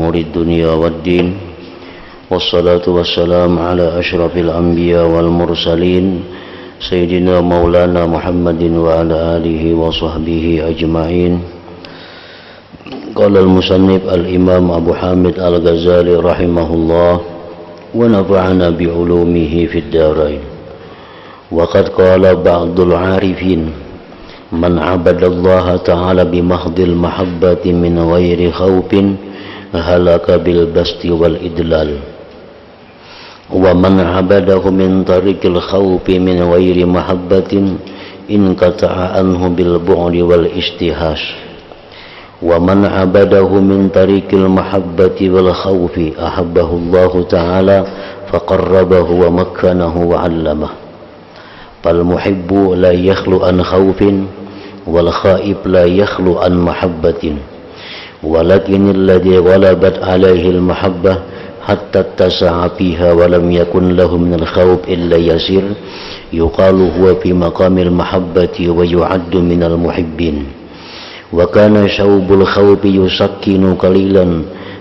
أمور الدنيا والدين والصلاة والسلام على أشرف الأنبياء والمرسلين سيدنا مولانا محمد وعلى آله وصحبه أجمعين. قال المصنف الإمام أبو حامد الغزالي رحمه الله ونفعنا بعلومه في الدارين. وقد قال بعض العارفين من عبد الله تعالى بمحض المحبة من غير خوف هلك بالبسط والإدلال، ومن عبده من طريق الخوف من غير محبة انقطع عنه بالبعد والاجتهاش، ومن عبده من طريق المحبة والخوف أحبه الله تعالى فقربه ومكنه وعلمه. فالمحب لا يخلو عن خوف والخائف لا يخلو عن محبة، ولكن الذي غلبت عليه المحبة حتى اتسع فيها ولم يكن له من الخوف إلا يسير يقال هو في مقام المحبة ويعد من المحبين. وكان شوب الخوف يسكن قليلا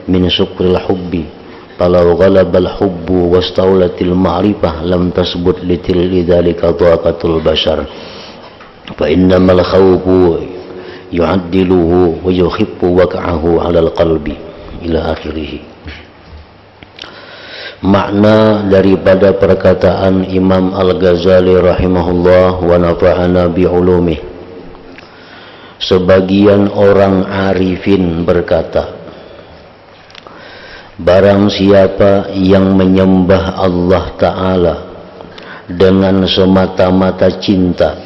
من سكر الحب، فلو غلب الحب واستولت المعرفة لم تثبت لذلك طاقة البشر، فإنما الخوف يعدله ويخف وقعه على القلب إلى آخره. Makna daripada perkataan Imam Al-Ghazali rahimahullah wa nafa'ana bi'ulumih. Sebagian orang arifin berkata, barang siapa yang menyembah Allah Ta'ala dengan semata-mata cinta,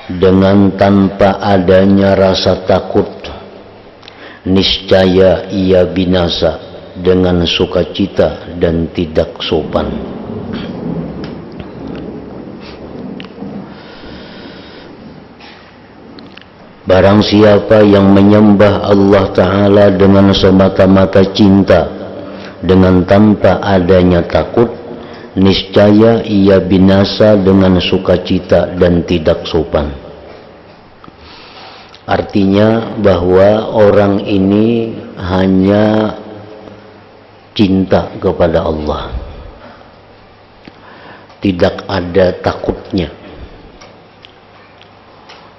dengan tanpa adanya rasa takut, niscaya ia binasa dengan sukacita dan tidak sopan. Barang siapa yang menyembah Allah Ta'ala dengan semata-mata cinta, dengan tanpa adanya takut, niscaya ia binasa dengan sukacita dan tidak sopan. Artinya bahwa orang ini hanya cinta kepada Allah, tidak ada takutnya.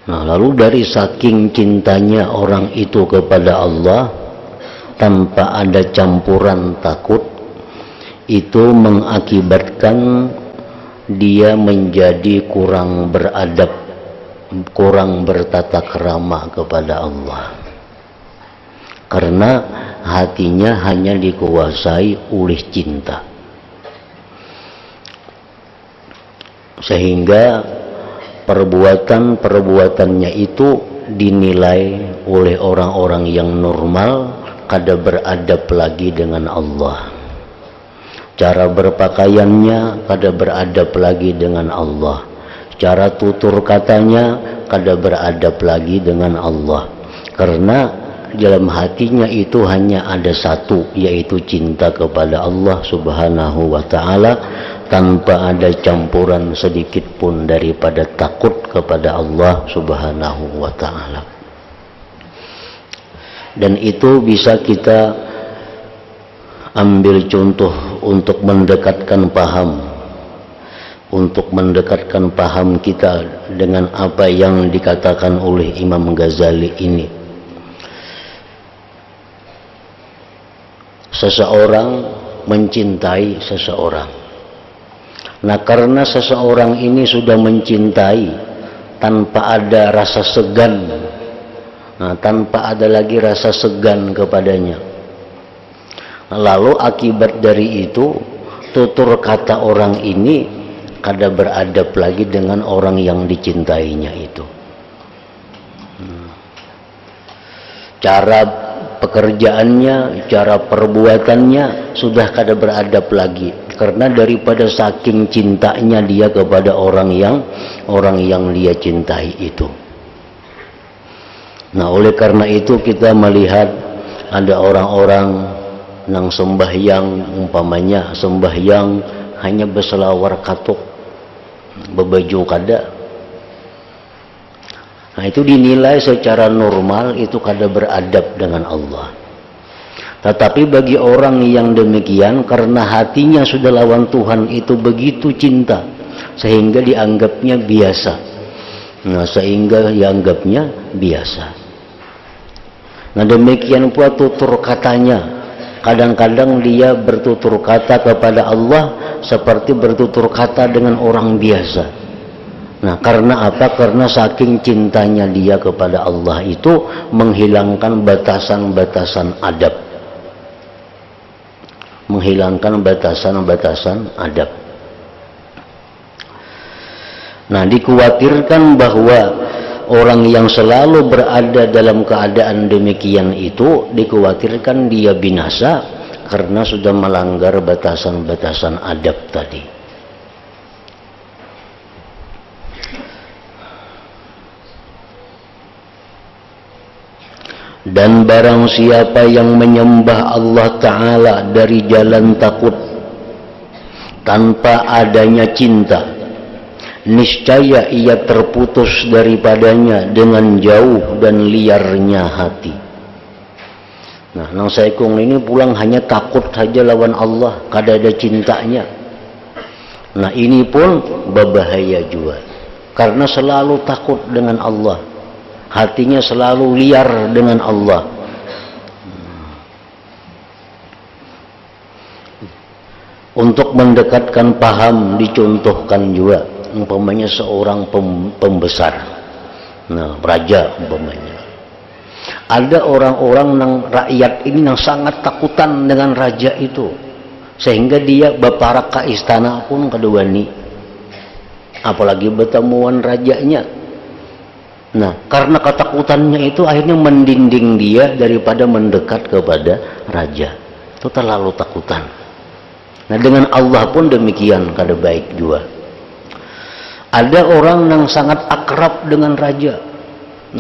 Nah, lalu dari saking cintanya orang itu kepada Allah tanpa ada campuran takut, itu mengakibatkan dia menjadi kurang beradab, kurang bertata krama kepada Allah, karena hatinya hanya dikuasai oleh cinta, sehingga perbuatannya itu dinilai oleh orang-orang yang normal kada beradab lagi dengan Allah. Cara berpakaiannya kada beradab lagi dengan Allah. Cara tutur katanya kada beradab lagi dengan Allah. Karena dalam hatinya itu hanya ada satu, yaitu cinta kepada Allah Subhanahu wa Ta'ala, tanpa ada campuran sedikit pun daripada takut kepada Allah Subhanahu wa Ta'ala. Dan itu bisa kita ambil contoh untuk mendekatkan paham kita dengan apa yang dikatakan oleh Imam Ghazali ini. Seseorang mencintai seseorang. Nah, karena seseorang ini sudah mencintai tanpa ada rasa segan, tanpa ada lagi rasa segan kepadanya, lalu akibat dari itu tutur kata orang ini kada beradab lagi dengan orang yang dicintainya itu. Cara pekerjaannya, cara perbuatannya sudah kada beradab lagi, karena daripada saking cintanya dia kepada orang yang dia cintai itu. Nah, oleh karena itu kita melihat ada orang-orang yang sembahyang, umpamanya sembahyang hanya berselawar katuk, berbaju kada. Nah, itu dinilai secara normal itu kada beradab dengan Allah. Tetapi bagi orang yang demikian, karena hatinya sudah lawan Tuhan itu begitu cinta, sehingga dianggapnya biasa. Nah, sehingga dianggapnya biasa. Nah, demikian pula tutur katanya. Kadang-kadang dia bertutur kata kepada Allah seperti bertutur kata dengan orang biasa. Nah, karena apa? Karena saking cintanya dia kepada Allah itu menghilangkan batasan-batasan adab. Menghilangkan batasan-batasan adab. Nah, dikhawatirkan bahwa orang yang selalu berada dalam keadaan demikian itu, dikhawatirkan dia binasa karena sudah melanggar batasan-batasan adab tadi. Dan barang siapa yang menyembah Allah Ta'ala dari jalan takut tanpa adanya cinta, niscaya ia terputus daripadanya dengan jauh dan liarnya hati. Nah, nang saikung ini pulang hanya takut saja lawan Allah, kada ada cintanya. Nah, ini pun berbahaya juga, karena selalu takut dengan Allah, hatinya selalu liar dengan Allah. Untuk mendekatkan paham dicontohkan juga, umpamanya seorang pembesar, nah raja umpamanya, ada orang-orang nang rakyat ini yang sangat takutan dengan raja itu, sehingga dia baparak ke istana pun kedewani, apalagi bertemuan rajanya. Nah, karena ketakutannya itu akhirnya mendinding dia daripada mendekat kepada raja. Itu terlalu takutan. Nah, dengan Allah pun demikian, kada baik juga. Ada orang yang sangat akrab dengan raja,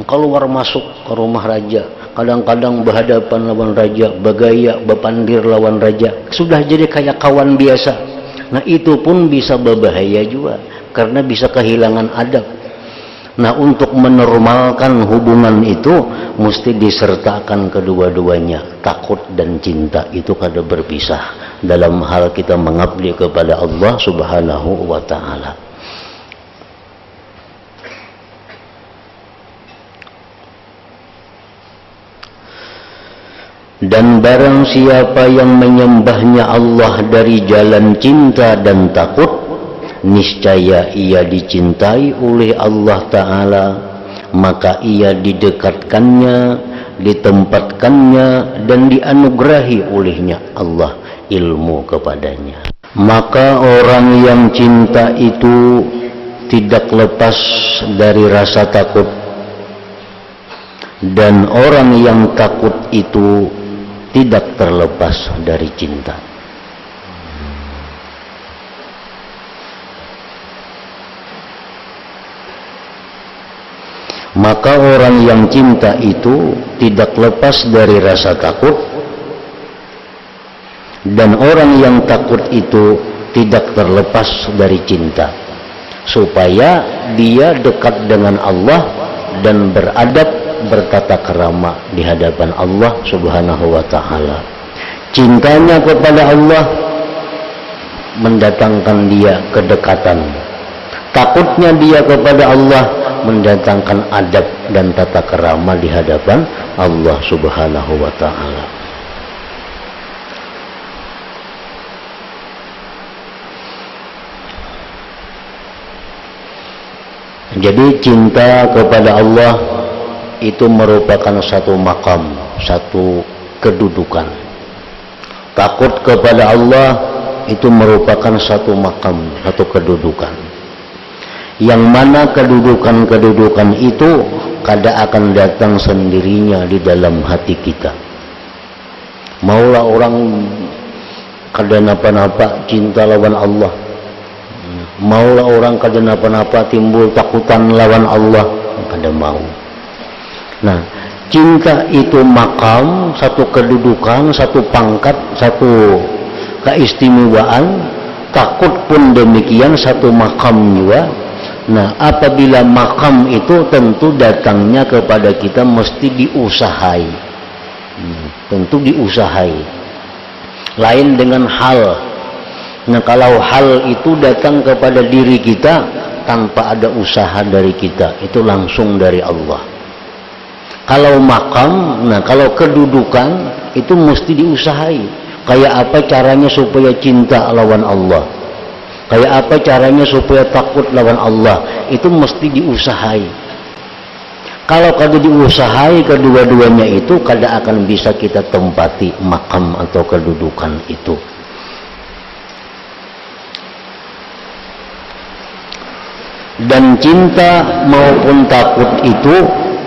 keluar masuk ke rumah raja, kadang-kadang berhadapan lawan raja, bergaya, berpandir lawan raja, sudah jadi kayak kawan biasa. Nah, itu pun bisa berbahaya juga, karena bisa kehilangan adab. Nah, untuk menormalkan hubungan itu mesti disertakan kedua-duanya. Takut dan cinta itu kada berpisah dalam hal kita mengabdi kepada Allah Subhanahu wa Ta'ala. Dan barang siapa yang menyembahnya Allah dari jalan cinta dan takut, niscaya ia dicintai oleh Allah Ta'ala, maka ia didekatkannya, ditempatkannya, dan dianugerahi olehnya Allah ilmu kepadanya. Maka orang yang cinta itu tidak lepas dari rasa takut, dan orang yang takut itu tidak terlepas dari cinta. Maka orang yang cinta itu tidak lepas dari rasa takut, dan orang yang takut itu tidak terlepas dari cinta, supaya dia dekat dengan Allah dan beradab, bertata kerama di hadapan Allah Subhanahu wa Ta'ala. Cintanya kepada Allah mendatangkan dia kedekatan, takutnya dia kepada Allah mendatangkan adab dan tata kerama di hadapan Allah Subhanahu wa Ta'ala. Jadi cinta kepada Allah itu merupakan satu makam, satu kedudukan. Takut kepada Allah itu merupakan satu makam, satu kedudukan. Yang mana kedudukan-kedudukan itu kada akan datang sendirinya di dalam hati kita. Maulah orang kada napa-napa cinta lawan Allah, maulah orang kada napa-napa timbul takutan lawan Allah, kada mau. Nah, cinta itu makam, satu kedudukan, satu pangkat, satu keistimewaan. Takut pun demikian, satu makam juga. Nah, apabila makam itu tentu datangnya kepada kita mesti diusahai. tentu diusahai. Lain dengan hal. Nah, kalau hal itu datang kepada diri kita tanpa ada usaha dari kita, itu langsung dari Allah. Kalau makam, nah kalau kedudukan itu mesti diusahai. Kayak apa caranya supaya cinta lawan Allah? Kayak apa caranya supaya takut lawan Allah? Itu mesti diusahai. Kalau kada diusahai kedua-duanya itu, kada akan bisa kita tempati makam atau kedudukan itu. Dan cinta maupun takut itu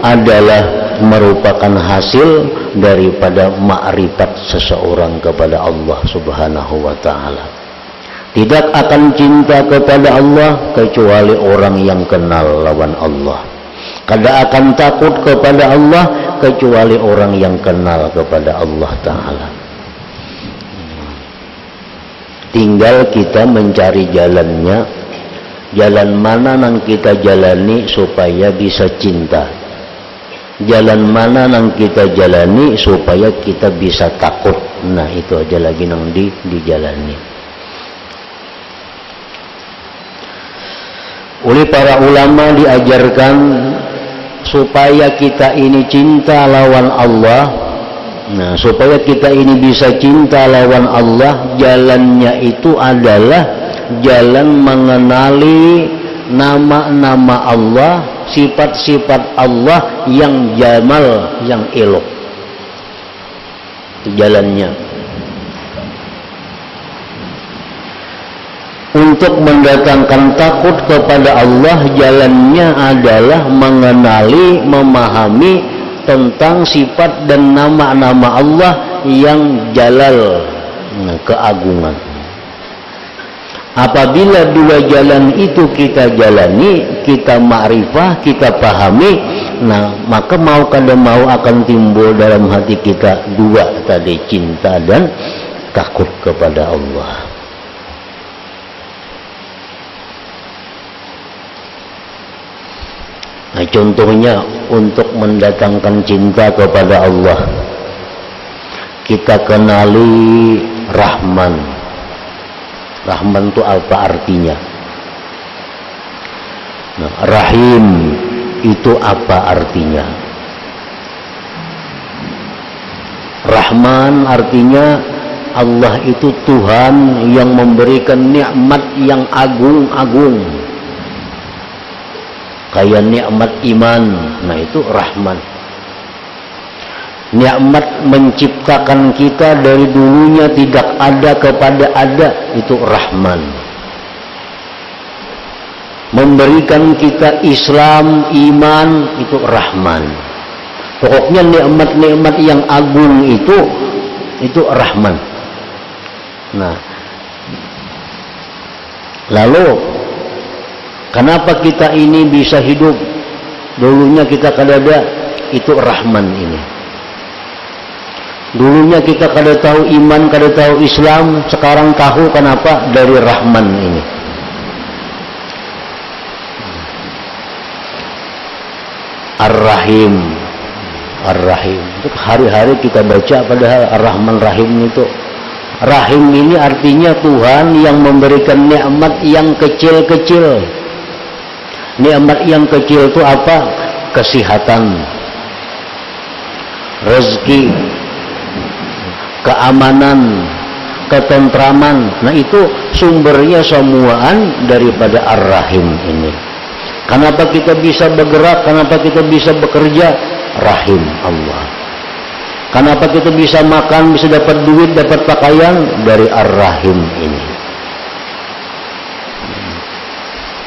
adalah merupakan hasil daripada ma'rifat seseorang kepada Allah Subhanahu wa ta'ala. Tidak akan cinta kepada Allah kecuali orang yang kenal lawan Allah. Kada akan takut kepada Allah kecuali orang yang kenal kepada Allah Ta'ala. Tinggal kita mencari jalannya, jalan mana yang kita jalani supaya bisa cinta, jalan mana yang kita jalani supaya kita bisa takut. Nah, itu aja lagi yang dijalani. Oleh para ulama diajarkan supaya kita ini cinta lawan Allah. Nah, supaya kita ini bisa cinta lawan Allah, jalannya itu adalah jalan mengenali nama-nama Allah, sifat-sifat Allah yang jamal, yang elok. Itu jalannya. Untuk mendatangkan takut kepada Allah, jalannya adalah mengenali, memahami tentang sifat dan nama-nama Allah yang jalal, keagungan. Apabila dua jalan itu kita jalani, kita ma'rifah, kita pahami, nah maka mau kada mau akan timbul dalam hati kita dua tadi, cinta dan takut kepada Allah. Nah, contohnya untuk mendatangkan cinta kepada Allah, kita kenali Rahman. Rahman itu apa artinya? Nah, Rahim itu apa artinya? Rahman artinya Allah itu Tuhan yang memberikan nikmat yang agung-agung. Kayak nikmat iman, nah itu Rahman. Nikmat menciptakan kita dari dulunya tidak ada kepada ada, itu Rahman. Memberikan kita Islam, iman, itu Rahman. Pokoknya nikmat-nikmat yang agung itu Rahman. Nah, lalu kenapa kita ini bisa hidup? Dulunya kita kada ada, itu Rahman ini. Dulunya kita kada tahu iman, kada tahu Islam, sekarang tahu. Kenapa? Dari Rahman ini. Ar-Rahim, Ar-Rahim. Itu hari-hari kita baca padahal Ar-Rahman Rahim itu. Rahim ini artinya Tuhan yang memberikan nikmat yang kecil-kecil. Nikmat yang kecil itu apa? Kesehatan, rezeki, keamanan, ketentraman. Nah, itu sumbernya semuaan daripada Ar-Rahim ini. Kenapa kita bisa bergerak? Kenapa kita bisa bekerja? Rahim Allah. Kenapa kita bisa makan, bisa dapat duit, dapat pakaian? Dari Ar-Rahim ini.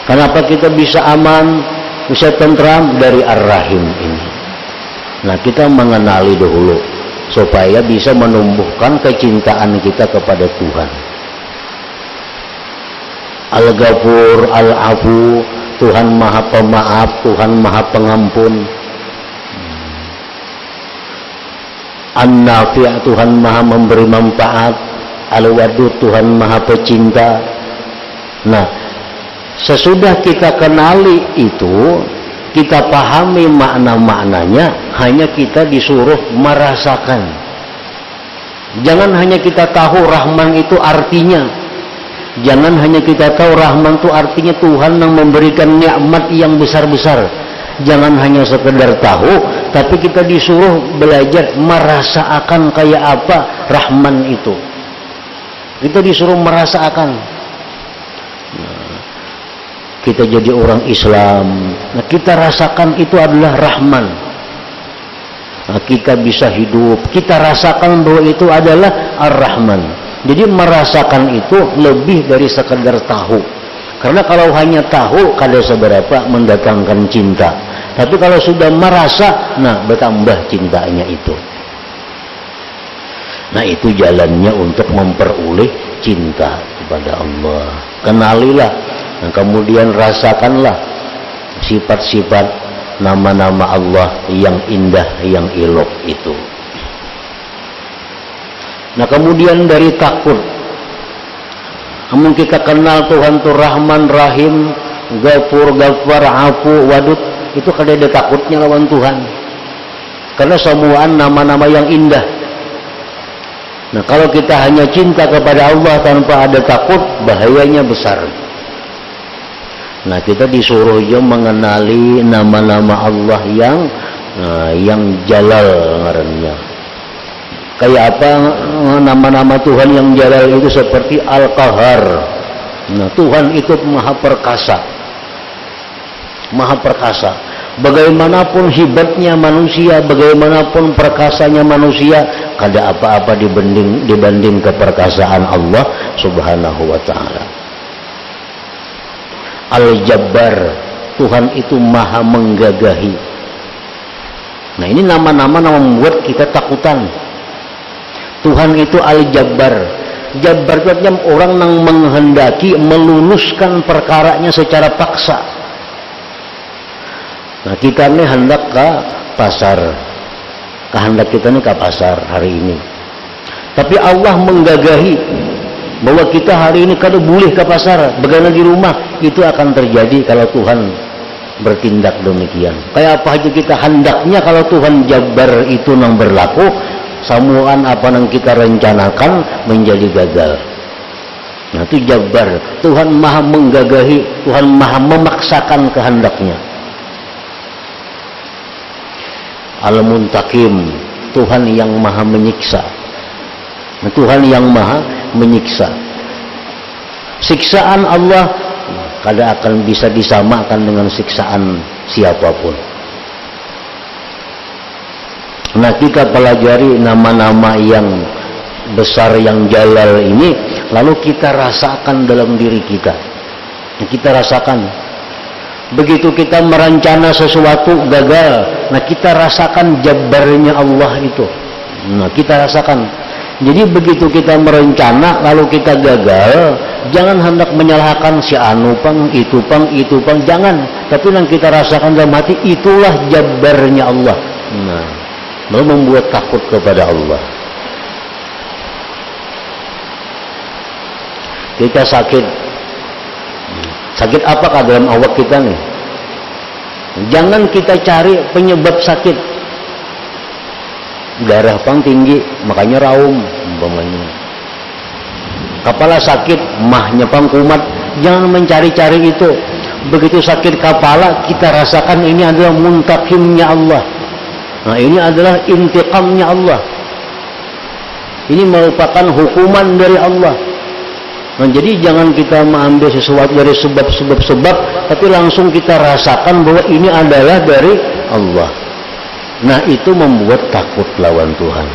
Kenapa kita bisa aman, bisa tentram? Dari Ar-Rahim ini. Nah, kita mengenali dahulu supaya bisa menumbuhkan kecintaan kita kepada Tuhan. Al-Ghafur, Al-Afu, Tuhan Maha Pemaaf, Tuhan Maha Pengampun. An-Nafi', Tuhan Maha memberi manfaat. Al-Wadud, Tuhan Maha Pecinta. Nah, sesudah kita kenali itu, kita pahami makna-maknanya, hanya kita disuruh merasakan. Jangan hanya kita tahu Rahman itu artinya. Jangan hanya kita tahu Rahman itu artinya Tuhan yang memberikan nikmat yang besar-besar. Jangan hanya sekedar tahu, tapi kita disuruh belajar merasakan kayak apa Rahman itu. Kita disuruh merasakan. Kita jadi orang Islam. Nah, kita rasakan itu adalah Rahman. Nah, kita bisa hidup. Kita rasakan bahwa itu adalah Ar-Rahman. Jadi merasakan itu lebih dari sekedar tahu. Karena kalau hanya tahu kada seberapa mendatangkan cinta. Tapi kalau sudah merasa, nah bertambah cintanya itu. Nah itu jalannya untuk memperoleh cinta kepada Allah. Kenalilah, nah, kemudian rasakanlah sifat-sifat nama-nama Allah yang indah, yang elok itu. Nah kemudian dari takut, namun kita kenal Tuhan itu Rahman, Rahim, Ghafur, Ghaffar, Afu, Wadud, itu kada ada takutnya lawan Tuhan. Karena semua nama-nama yang indah. Nah kalau kita hanya cinta kepada Allah tanpa ada takut, bahayanya besar. Nah kita disuruh juga mengenali nama-nama Allah yang jalal ngarannya. Kayak apa nama-nama Tuhan yang jalal itu seperti Al-Qahar. Nah, Tuhan itu maha perkasa. Maha perkasa. Bagaimanapun hebatnya manusia, bagaimanapun perkasanya manusia, kada apa-apa dibanding keperkasaan Allah Subhanahu wa taala. Al-Jabbar, Tuhan itu maha menggagahi. Nah, ini nama-nama yang membuat kita takutan. Tuhan itu Al-Jabbar. Jabbar itu artinya orang yang menghendaki meluluskan perkaranya secara paksa. Nah kita ini hendak ke pasar. Kehendak kita ini ke pasar hari ini. Tapi Allah menggagahi bahwa kita hari ini kada boleh ke pasar. Bagaimana di rumah, itu akan terjadi kalau Tuhan bertindak demikian. Kayak apa aja kita hendaknya kalau Tuhan Jabbar itu yang berlaku, samuan apa yang kita rencanakan menjadi gagal. Nah itu Jabbar. Tuhan maha menggagahi, Tuhan maha memaksakan kehendaknya. Al-Muntakim, Tuhan yang maha menyiksa. Nah, Tuhan yang maha menyiksa. Siksaan Allah kada akan bisa disamakan dengan siksaan siapapun. Nah kita pelajari nama-nama yang besar, yang jalal ini, lalu kita rasakan dalam diri kita. Nah, kita rasakan. Begitu kita merencana sesuatu gagal, nah kita rasakan Jabbarnya Allah itu. Nah kita rasakan. Jadi begitu kita merencana lalu kita gagal, jangan hendak menyalahkan si anu pang, itu pang, jangan. Tapi yang kita rasakan dalam hati, itulah Jabbarnya Allah. Nah lalu membuat takut kepada Allah. Kita sakit apakah dalam awak kita nih? Jangan kita cari penyebab sakit. Darah pang tinggi makanya raum umpamanya. Kepala sakit mahnya pang kumat, jangan mencari-cari itu. Begitu sakit kepala kita rasakan ini adalah muntakimnya Allah. Nah ini adalah intiqamnya Allah. Ini merupakan hukuman dari Allah. Nah jadi jangan kita mengambil sesuatu dari sebab, tapi langsung kita rasakan bahwa ini adalah dari Allah. Nah itu membuat takut lawan Tuhan.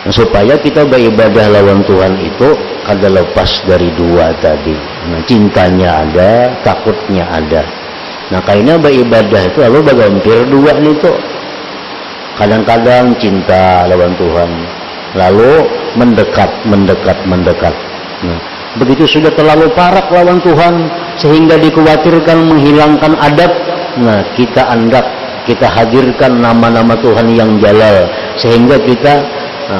Nah, supaya kita beribadah lawan Tuhan itu kada lepas dari dua tadi. Nah cintanya ada, takutnya ada. Nah kayaknya beribadah itu lalu bagampir dua nih tuh. Kadang-kadang cinta lawan Tuhan, lalu mendekat. Nah, begitu sudah terlalu parah lawan Tuhan sehingga dikhawatirkan menghilangkan adab, nah kita hadirkan nama-nama Tuhan yang jalal sehingga kita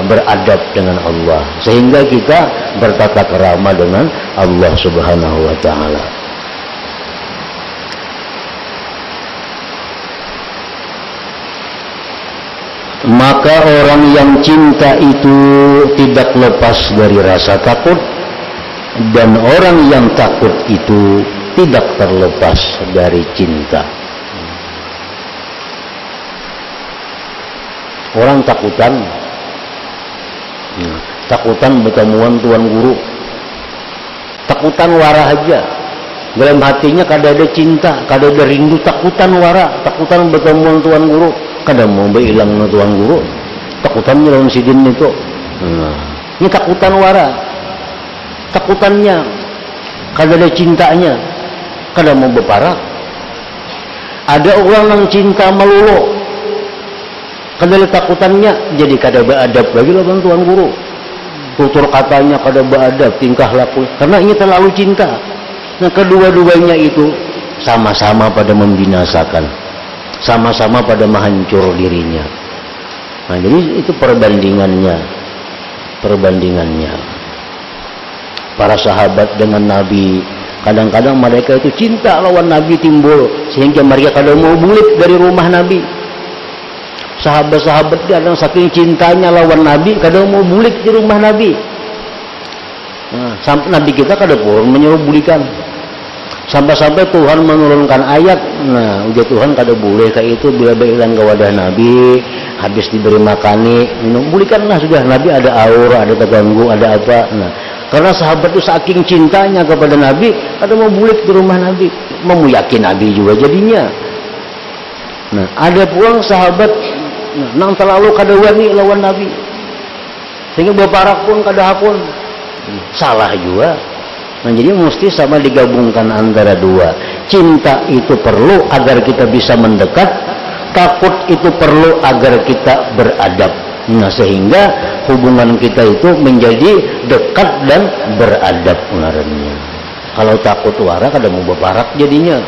beradab dengan Allah, sehingga kita bertata krama dengan Allah Subhanahu wa taala. Maka orang yang cinta itu tidak lepas dari rasa takut, dan orang yang takut itu tidak terlepas dari cinta. Orang takutan bertemuan Tuan Guru, takutan wara aja, dalam hatinya kada ada cinta, kada ada rindu, takutan wara, takutan bertemuan Tuan Guru, kada mau hilang Tuan Guru, takutannya dalam sidin itu. Ini takutan wara, takutannya kada ada cintanya, kada mau berparak. Ada orang yang cinta melulu, kada ada takutannya, jadi kada beradab lagi lawan Tuan Guru. Tutur katanya kada beradab, tingkah laku, karena ini terlalu cinta. Nah, kedua-duanya itu sama-sama pada membinasakan, sama-sama pada menghancur dirinya. Nah, jadi itu perbandingannya. Para sahabat dengan Nabi, kadang-kadang mereka itu cinta lawan Nabi timbul, sehingga mereka kada mau bulik dari rumah Nabi. Sahabat-sahabat kadang saking cintanya lawan Nabi, kadang mau bulik di rumah Nabi. Nah, sampai Nabi kita kadang pun menyuruh bulikan. Sampai-sampai Tuhan menurunkan ayat. Nah, ujar Tuhan kada boleh kayak itu bila berilan ke wadah Nabi, habis diberi makani, minum, bulikanlah sudah. Nabi ada aura, ada terganggu, ada apa. Nah, karena sahabat itu saking cintanya kepada Nabi, kadang mau bulik di rumah Nabi, mau yakin Nabi juga jadinya. Nah, ada pulang sahabat nang terlalu kada wani lawan Nabi, sehingga berparak pun kada hakun, salah juga. Nah, jadi mesti sama digabungkan antara dua. Cinta itu perlu agar kita bisa mendekat, takut itu perlu agar kita beradab. Nah, sehingga hubungan kita itu menjadi dekat dan beradab ngarannya. Kalau takut wara kada mau berparak jadinya.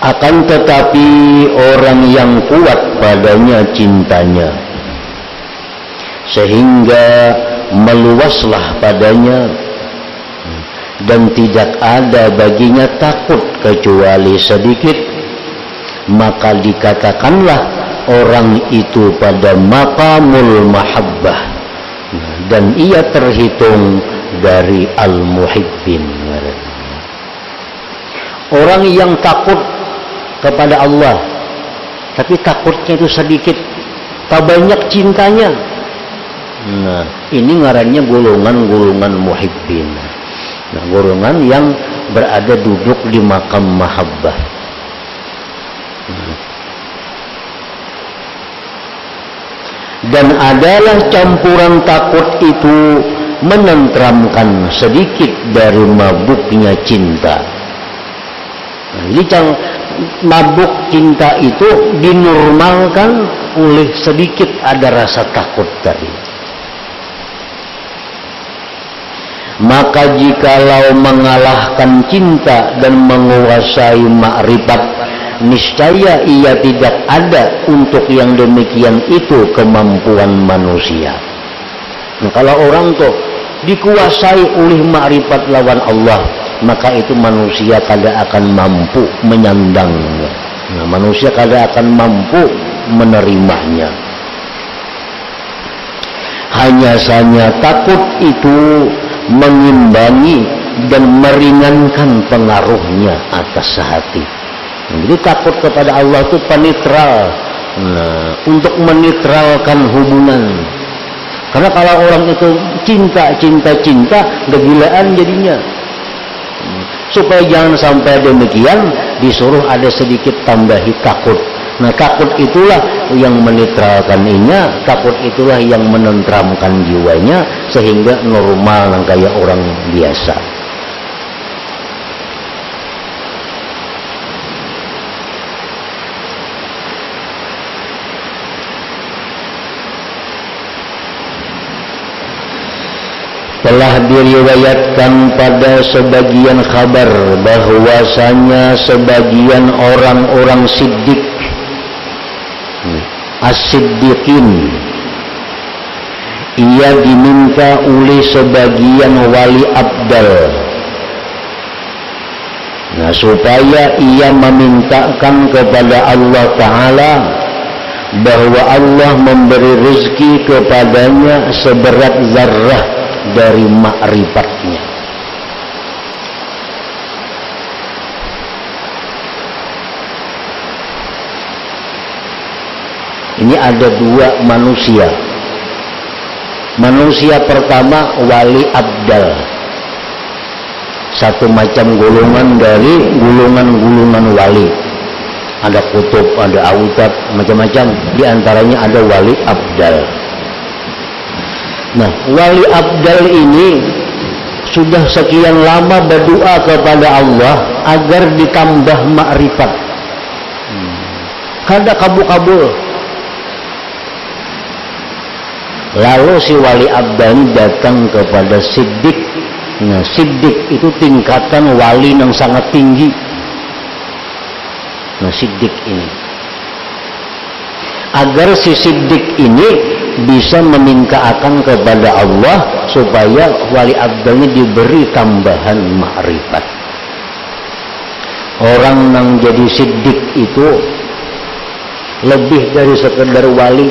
Akan tetapi orang yang kuat padanya cintanya, sehingga meluaslah padanya, dan tidak ada baginya takut kecuali sedikit, maka dikatakanlah orang itu pada maqamul mahabbah, dan ia terhitung dari al-muhibbin. Orang yang takut kepada Allah, tapi takutnya itu sedikit, tak banyak cintanya. Nah, ini ngarannya golongan-golongan muhibbin. Nah, golongan yang berada duduk di makam mahabbah. Dan adalah campuran takut itu menenteramkan sedikit dari mabuknya cinta. Nah, jadi mabuk cinta itu dinormalkan oleh sedikit ada rasa takut tadi. Maka jikalau mengalahkan cinta dan menguasai makrifat, niscaya ia tidak ada untuk yang demikian itu kemampuan manusia. Nah, kalau orang tuh dikuasai oleh makrifat lawan Allah, maka itu manusia kada akan mampu menyandangnya. Nah, manusia kada akan mampu menerimanya. Hanya saja takut itu mengimbangi dan meringankan pengaruhnya atas hati. Jadi takut kepada Allah itu penetral. Nah, untuk menetralkan hubungan. Karena kalau orang itu cinta, kegilaan jadinya. Supaya jangan sampai demikian, disuruh ada sedikit tambahi takut. Nah, takut itulah yang menetralkannya, takut itulah yang menenteramkan jiwanya sehingga normal kayak orang biasa. Telah diriwayatkan pada sebagian kabar bahwasanya sebagian orang-orang siddiq, as-siddiqin, ia diminta oleh sebagian wali abdal. Nah, supaya ia memintakan kepada Allah Ta'ala bahwa Allah memberi rezeki kepadanya seberat zarrah dari ma'rifatnya. Ini ada dua manusia. Manusia pertama wali abdal, satu macam golongan dari golongan-golongan wali. Ada kutub, ada autad, macam-macam. Di antaranya ada wali abdal. Nah, wali abdal ini sudah sekian lama berdoa kepada Allah agar ditambah makrifat. Kada kabul-kabul. Lalu si wali abdal ini datang kepada Siddiq. Nah, Siddiq itu tingkatan wali yang sangat tinggi. Nah, Siddiq ini, agar si Siddiq ini bisa memintakan kepada Allah supaya wali abdalnya diberi tambahan ma'rifat. Orang yang jadi Siddiq itu lebih dari sekedar wali.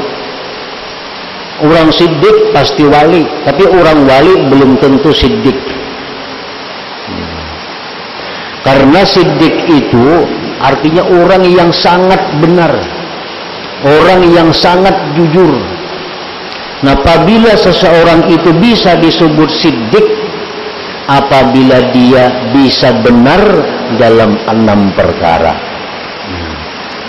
Orang Siddiq pasti wali, tapi orang wali belum tentu Siddiq. Karena Siddiq itu artinya orang yang sangat benar, orang yang sangat jujur. Nah, apabila seseorang itu bisa disebut Siddiq apabila dia bisa benar dalam 6 perkara.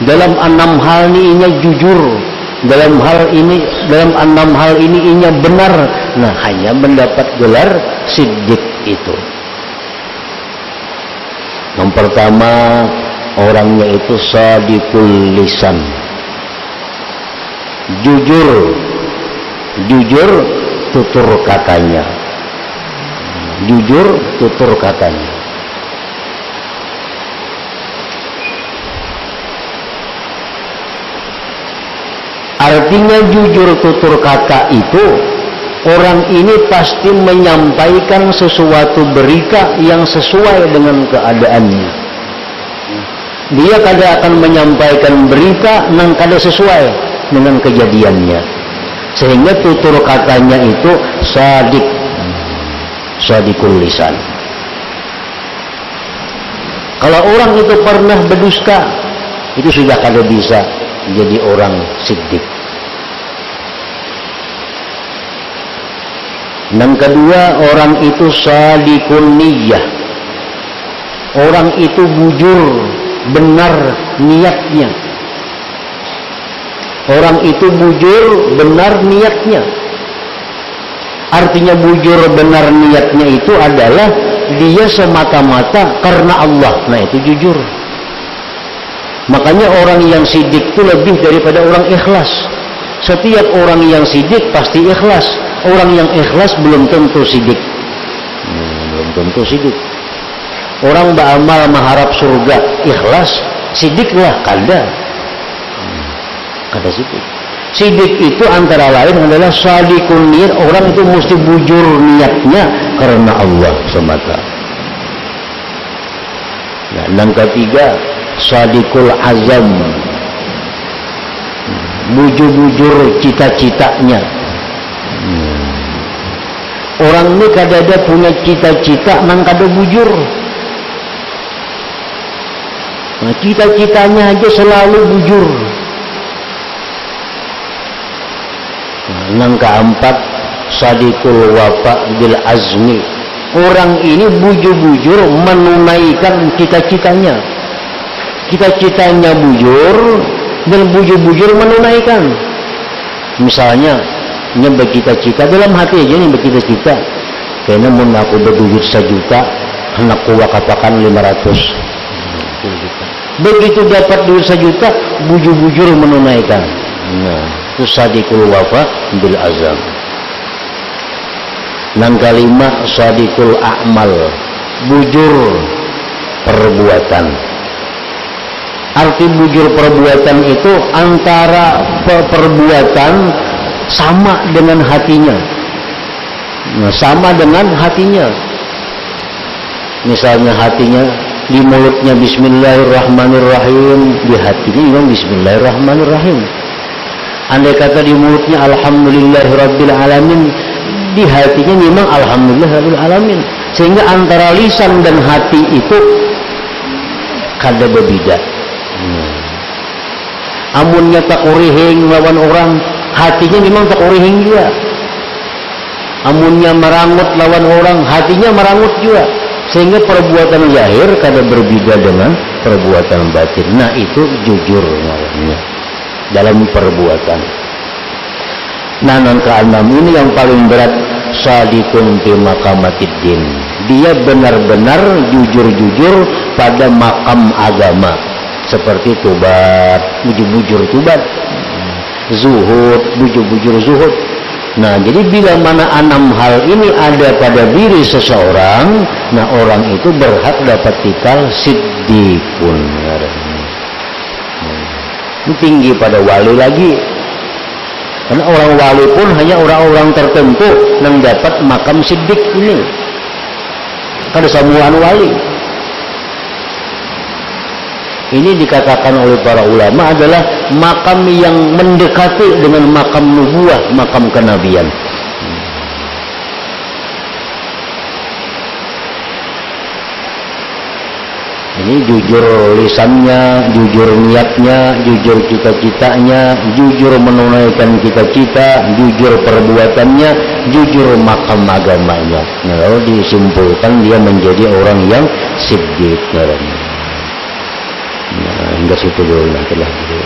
Dalam 6 hal ini inya jujur, dalam 6 hal ini inya benar. Nah, hanya mendapat gelar Siddiq itu. Yang pertama, orangnya itu shadiqul lisan, jujur tutur katanya, jujur tutur katanya. Artinya jujur tutur kata itu orang ini pasti menyampaikan sesuatu berita yang sesuai dengan keadaannya. Dia kada akan menyampaikan berita yang kada sesuai dengan kejadiannya. Sehingga tutur katanya itu shadiqul lisan. Kalau orang itu pernah berdusta, itu sudah kada bisa jadi orang siddiq. Yang kedua, orang itu shadiqun niyyah. Orang itu bujur, benar niatnya. Orang itu bujur, benar niatnya. Artinya bujur, benar niatnya itu adalah dia semata-mata karena Allah. Nah, itu jujur. Makanya orang yang sidik itu lebih daripada orang ikhlas. Setiap orang yang sidik pasti ikhlas. Orang yang ikhlas belum tentu sidik. Belum tentu sidik. Orang beramal mengharap surga, ikhlas, sidiklah kada. Kada sidik. Sidik itu antara lain adalah shadiqun niyyah. Orang itu mesti bujur niatnya karena Allah semata. Nah, yang ketiga, shadiqul azam. Bujur-bujur cita-citanya. Orang ini kadang-kadang punya cita-cita nang kada bujur. Nah, cita-citanya aja selalu bujur. Nah, yang keempat, shadiqul wafa bil azmi. Orang ini bujur-bujur menunaikan cita-citanya. Cita-citanya bujur dan bujur-bujur menunaikan. Misalnya, nya bercita-cita dalam hati aja nih bercita-cita. Kayaknya mau aku berduit 1 juta, anakku wakafakan 500. Begitu dapat duit 1 juta, bujur-bujur menunaikan. Nah, itu shadiqul wafa bil azam. Yang kelima, shadiqul a'mal. Bujur perbuatan. Arti bujur perbuatan itu antara perbuatan sama dengan hatinya. Nah, sama dengan hatinya. Misalnya hatinya, di mulutnya Bismillahirrahmanirrahim, di hatinya memang Bismillahirrahmanirrahim. Andai kata di mulutnya Alhamdulillahirabbil alamin, di hatinya memang Alhamdulillahirabbil alamin. Sehingga antara lisan dan hati itu kada berbeda. Amunnya tak urihing lawan orang, hatinya memang tak urihing juga. Amunnya merangut lawan orang, hatinya merangut juga. Sehingga perbuatan zahir kada berbeda dengan perbuatan batin. Nah, itu jujur namanya dalam perbuatan. Nah, yang keenam ini yang paling berat, shadiqun fi maqamatiddin. Dia benar-benar jujur-jujur pada makam agama. Seperti tobat, bujur-bujur tobat, zuhud, bujur-bujur zuhud. Nah, jadi bila mana 6 hal ini ada pada diri seseorang, nah orang itu berhak dapat titel siddiqun. Ini tinggi pada wali lagi. Karena orang wali pun hanya orang-orang tertentu yang dapat makam siddiq ini. Kada semua wali. Ini dikatakan oleh para ulama adalah makam yang mendekati dengan makam nubuah, makam kenabian. Ini jujur lisannya, jujur niatnya, jujur cita-citanya, jujur menunaikan cita-cita, jujur perbuatannya, jujur makam agamanya. Nah, lalu disimpulkan dia menjadi orang yang siddiq. Nah, hingga situ dulu nantilah dulu.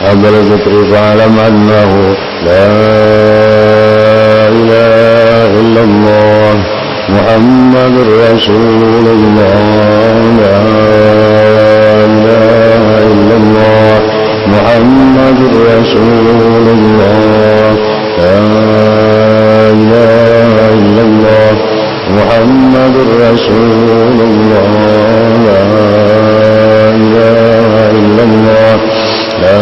Abdul Fitri fa'alam annahu la ilaha illallah Muhammadur Rasulullah, la ilaha illallah Muhammadur Rasulullah, la ilaha illallah Muhammadur Rasulullah, la ilaha illallah, la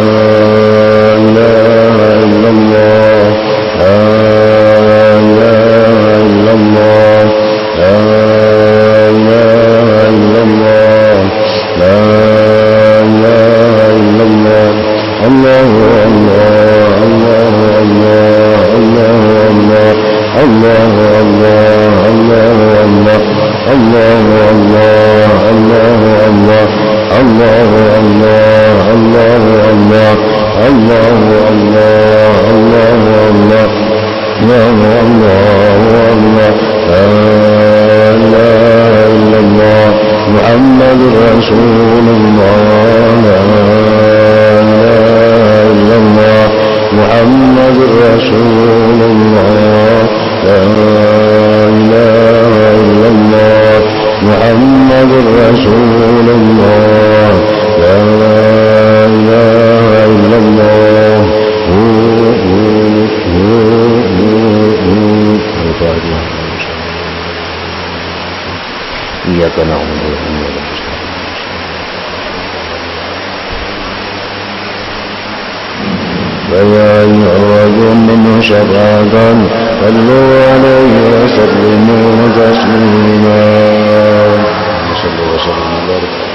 ilaha illallah, la ilaha illallah, la ilaha illallah, la ilaha illallah. Allahu Allah, Allahu Allah, Allahu Allah, Allahu Allah, Allahu Allah, Allahu Allah, Allahu Allah, Allahu Allah, Allahu Allah, Allahu Allah, Allahu Allah, la ilaha illallah Muhammadur Rasulullah, la ilaha illallah Muhammadur Rasulullah, la ilaha illallah Muhammadur Rasulullah, la ilaha illallah. Iyyaka na'budu wa iyyaka nasta'in. فيا أيها الرجل من شفاعة صلوا عليه وسلموا تسليما. صلى الله عليه وسلم.